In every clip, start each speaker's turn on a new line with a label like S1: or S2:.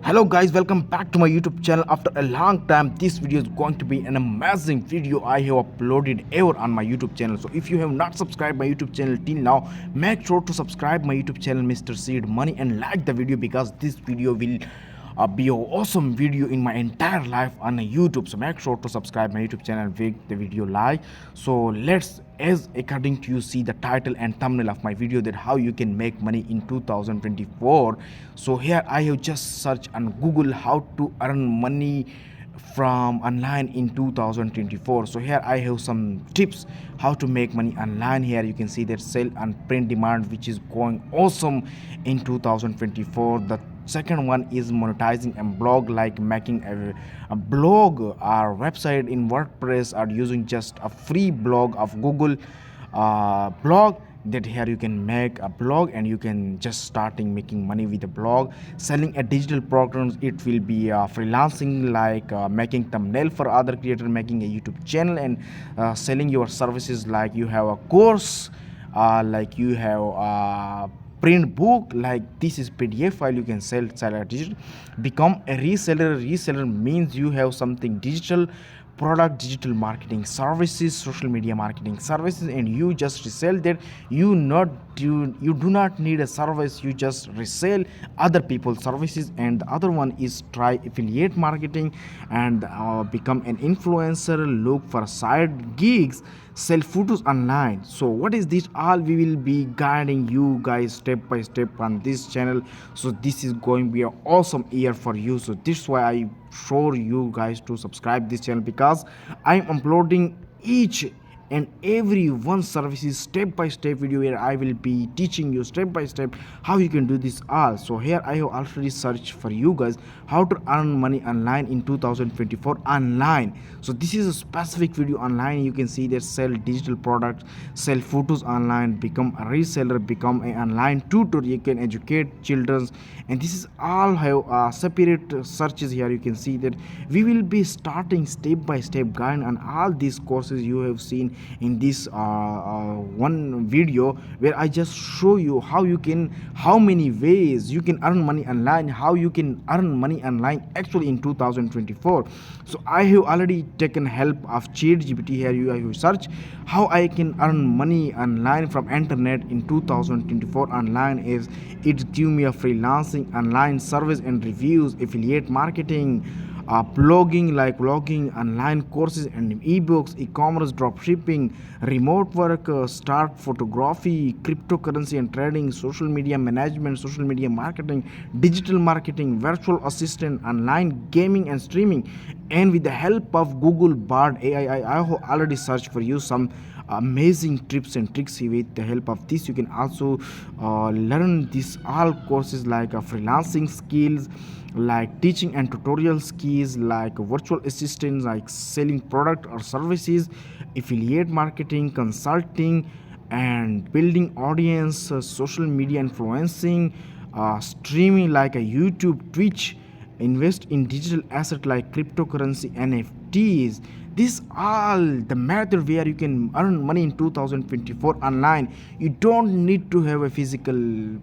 S1: Hello guys, welcome back to my YouTube channel. After a long time, this video is going to be an amazing video I have uploaded ever on my YouTube channel. So if you have not subscribed my YouTube channel till now, make sure to subscribe my YouTube channel MrSid Money and like the video, because this video will be an awesome video in my entire life on YouTube. So make sure to subscribe my YouTube channel and make the video like. So let's, as according to you, see the title and thumbnail of my video, that how you can make money in 2024. So here I have just searched on Google how to earn money from online in 2024. So here I have some tips how to make money online. Here you can see that sale and print demand, which is going awesome in 2024. The second one is monetizing a blog, like making a blog or website in WordPress, or using just a free blog of Google blog. That here you can make a blog and you can just starting making money with a blog. Selling a digital programs, it will be freelancing, like making thumbnail for other creator, making a YouTube channel, and selling your services, like you have a course, like you have a print book, like this is PDF file, you can sell a digital. Become a reseller means you have something digital product, digital marketing services, social media marketing services, and you just resell that. You do not need a service, you just resell other people's services. And the other one is try affiliate marketing and become an influencer, look for side gigs, sell photos online. So what is this all? We will be guiding you guys step by step on this channel. So this is going to be an awesome year for you. So this is why I sure you guys to subscribe this channel, because I'm uploading each and every one services step by step video, where I will be teaching you step by step how you can do this all. So here I have already searched for you guys how to earn money online in 2024 online. So this is a specific video online. You can see that sell digital products, sell photos online, become a reseller, become an online tutor, you can educate children. And this is all have separate searches. Here you can see that we will be starting step by step guide on all these courses you have seen in this one video, where I just show you how many ways you can earn money online, how you can earn money online actually in 2024. So I have already taken help of ChatGPT. Here you have search how I can earn money online from internet in 2024 online. Is it give me a freelancing online service and reviews, affiliate marketing, blogging, like blogging, online courses and ebooks, e-commerce, drop shipping, remote work, start photography, cryptocurrency and trading, social media management, social media marketing, digital marketing, virtual assistant, online gaming and streaming. And with the help of Google Bard AI, I have already searched for you some amazing tips and tricks. With the help of this, you can also learn these all courses, like freelancing skills, like teaching and tutorial skills, like virtual assistants, like selling product or services, affiliate marketing, consulting, and building audience, social media influencing, streaming like a YouTube, Twitch, invest in digital asset like cryptocurrency, NFTs. This all the method where you can earn money in 2024 online. You don't need to have a physical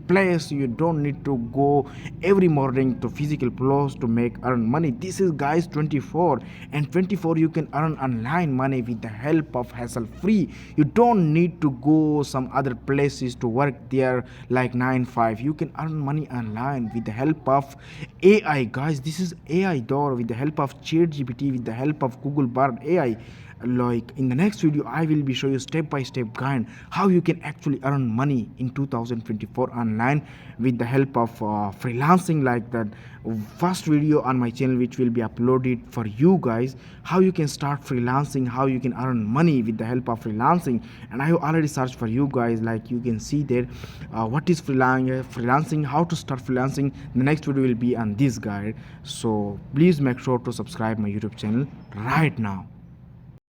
S1: place, you don't need to go every morning to physical place to make earn money. This is guys 24, and 24 you can earn online money with the help of hassle free. You don't need to go some other places to work there like 9 5. You can earn money online with the help of AI guys. This is AI door, with the help of ChatGPT, with the help of Google Bard AI. Like in the next video I will be show you step by step guide how you can actually earn money in 2024 online with the help of freelancing, like that first video on my channel which will be uploaded for you guys, how you can start freelancing, how you can earn money with the help of freelancing. And I have already searched for you guys, like you can see there what is freelancing, how to start freelancing. The next video will be on this guide. So please make sure to subscribe my YouTube channel right now.